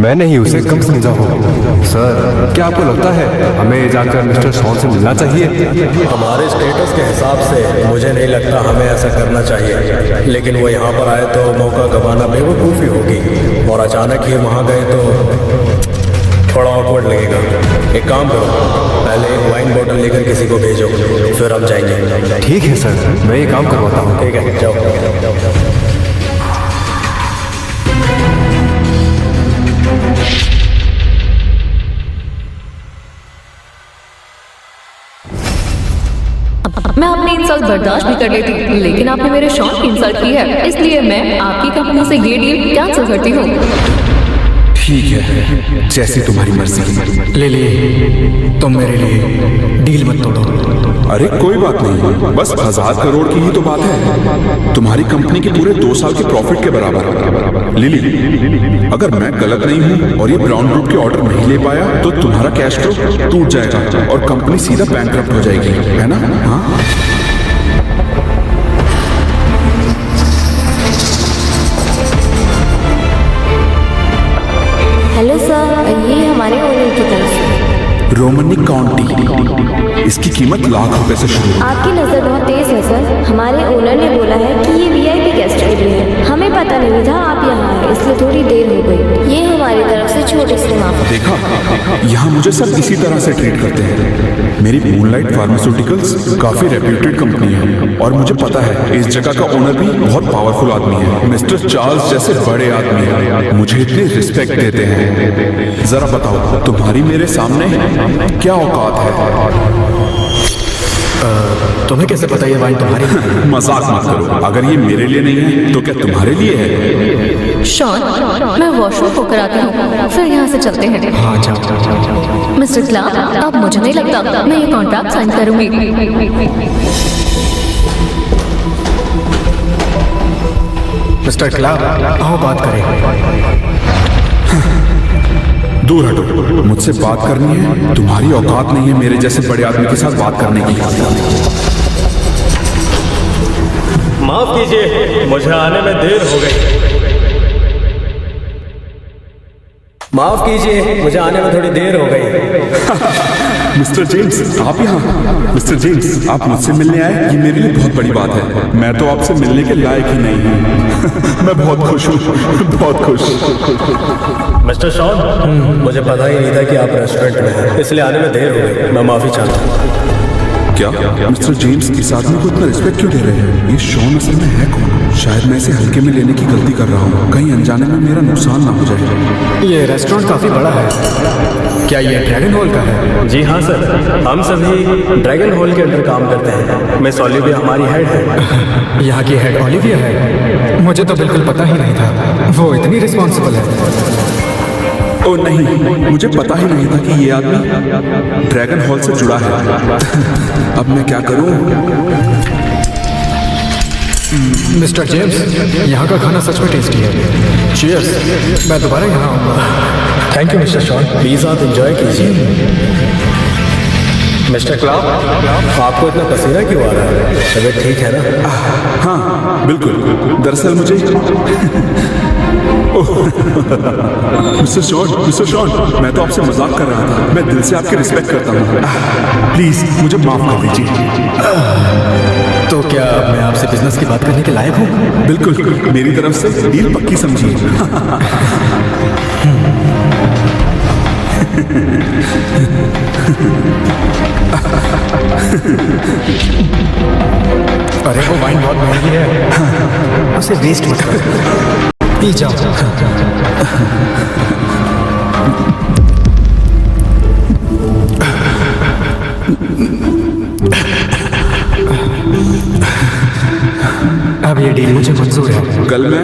मैंने ही उसे कम समझा हो। सर, क्या आपको लगता है हमें जाकर मिस्टर शॉन से मिलना चाहिए? हमारे स्टेटस के हिसाब से मुझे नहीं लगता हमें ऐसा करना चाहिए, लेकिन वो यहाँ पर आए तो मौका गंवाना बेवकूफ़ी होगी, और अचानक ही वहाँ गए तो थोड़ा ऑकवर्ड लगेगा। एक काम करो, पहले एक वाइन बोतल लेकर किसी को भेजो, फिर हम जाएंगे। ठीक है सर, मैं ये काम करवाता हूँ। ठीक है, जाओ। मैं अपनी इंसल्ट बर्दाश्त भी कर लेती हूँ, लेकिन आपने मेरे शौक की इंसल्ट की है, इसलिए मैं आपकी कंपनी से ये डील कैंसिल करती हूँ। ठीक है, जैसी तुम्हारी मर्जी। ले लिए तुम मेरे लिए डील मत तोड़ो। अरे कोई बात नहीं, बस 1000 करोड़ की ही तो बात है, तुम्हारी कंपनी के पूरे 2 साल के प्रॉफिट के बराबर। लिली, अगर मैं गलत नहीं हूँ और ये ब्राउन ग्रुप के ऑर्डर नहीं ले पाया तो तुम्हारा कैश फ्लो टूट जाएगा और कंपनी सीधा बैंकक्रप्ट हो जाएगी, है ना? हाँ, हेलो सर, ये हमारे ओनर की तरफ से। रोमनी काउंटी, इसकी कीमत लाख रुपए से शुरू है। आपकी नज़र बहुत तेज है सर। हमारे ओनर ने बोला है कि ये वीआईपी गेस्ट के लिए है। हमें पता नहीं था आप यहाँ हैं, इसलिए थोड़ी देर हो गई। ये हमारी तरफ से छोटी सी माफ़ी। देखा, यहाँ मुझे सब इसी तरह से ट्रीट करते हैं। मेरी मूनलाइट फार्मास्यूटिकल्स काफी रेप्यूटेड कंपनी है और मुझे पता है इस जगह का ओनर भी बहुत पावरफुल आदमी है। मिस्टर चार्ल्स जैसे बड़े आदमी हैं, मुझे इतनी रिस्पेक्ट देते हैं। जरा बताओ, तुम्हारी मेरे सामने क्या औकात है? तुम्हें कैसे पता ये वाइन तुम्हारी है? मजाक मत करो, अगर ये मेरे लिए नहीं है तो क्या तुम्हारे लिए है? शॉन, मैं वॉशरूम होकर आती हूँ, फिर यहाँ से चलते हैं। हाँ जाओ। मिस्टर क्लार्क, अब मुझे नहीं लगता मैं ये कॉन्ट्रैक्ट साइन करूंगी। मिस्टर क्लार्क, आओ बात करें। दूर हटो, मुझसे बात करनी है, तुम्हारी औकात नहीं है मेरे जैसे बड़े आदमी के साथ बात करने की। माफ कीजिए, मुझे आने में देर हो गई। माफ कीजिए, मुझे आने में थोड़ी देर हो गई। मिस्टर जेम्स, आप यहाँ? मिस्टर जेम्स, आप मुझसे मिलने आए, ये मेरे लिए बहुत बड़ी बात है। मैं तो आपसे मिलने के लायक ही नहीं हूँ। मैं बहुत खुश हूँ, बहुत खुश। मिस्टर शॉन, मुझे पता ही नहीं था कि आप रेस्टोरेंट में हैं, इसलिए आने में देर हो गई। मैं माफी चाहता हूँ। क्या मिस्टर जेम्स इस आदमी को इतना रिस्पेक्ट क्यों दे रहे हैं? ये शॉन असल में है कौन? शायद मैं इसे हल्के में लेने की गलती कर रहा हूँ, कहीं अनजाने में मेरा नुकसान ना हो जाए। ये रेस्टोरेंट काफी बड़ा है, क्या ये ड्रैगन हॉल का है? जी हाँ सर, हम सभी ड्रैगन हॉल के अंदर काम करते हैं। मिस ओलिविया हमारी हेड है। यहाँ की हेड ओलिविया है? मुझे तो बिल्कुल पता ही नहीं था वो इतनी रिस्पॉन्सिबल है। ओ नहीं, मुझे पता ही नहीं था कि ये आदमी ड्रैगन हॉल से जुड़ा है। अब मैं क्या करूं? मिस्टर जेम्स, यहाँ का खाना सच में टेस्टी है। चीयर्स, मैं दोबारा यहाँ आऊँगा। Thank you mister Shawn, please आप एंजॉय कीजिए। मिस्टर क्लार्क, आपको इतना पसीना क्यों आ रहा है? तबीयत ठीक है ना? हाँ बिल्कुल, दरअसल मुझे मिस्टर शॉन, मैं तो आपसे मजाक कर रहा था। मैं दिल से आपकी रिस्पेक्ट करता हूँ, प्लीज मुझे माफ कर दीजिए। तो क्या मैं आपसे बिजनेस की बात करने के लायक हूँ? बिल्कुल, मेरी तरफ से डील पक्की समझिए। अरे वो वाइन बहुत महंगी है, उसे वेस्ट मत करो, पी जाओ। अब ये डील मुझे मंजूर है। कल मैं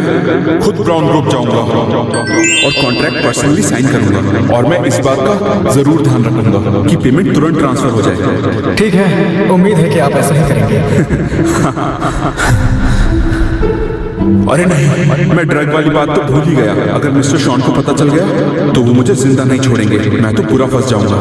खुद ब्राउन ग्रुप जाऊंगा और कॉन्ट्रैक्ट पर्सनली साइन करूंगा, और मैं इस बात का जरूर ध्यान रखूंगा कि पेमेंट तुरंत ट्रांसफर हो जाए। ठीक है, उम्मीद है कि आप ऐसा ही करेंगे। अरे नहीं, मैं ड्रग वाली बात तो भूल ही गया। अगर मिस्टर शॉन को पता चल गया तो वो मुझे जिंदा नहीं छोड़ेंगे। मैं तो पूरा फंस जाऊंगा।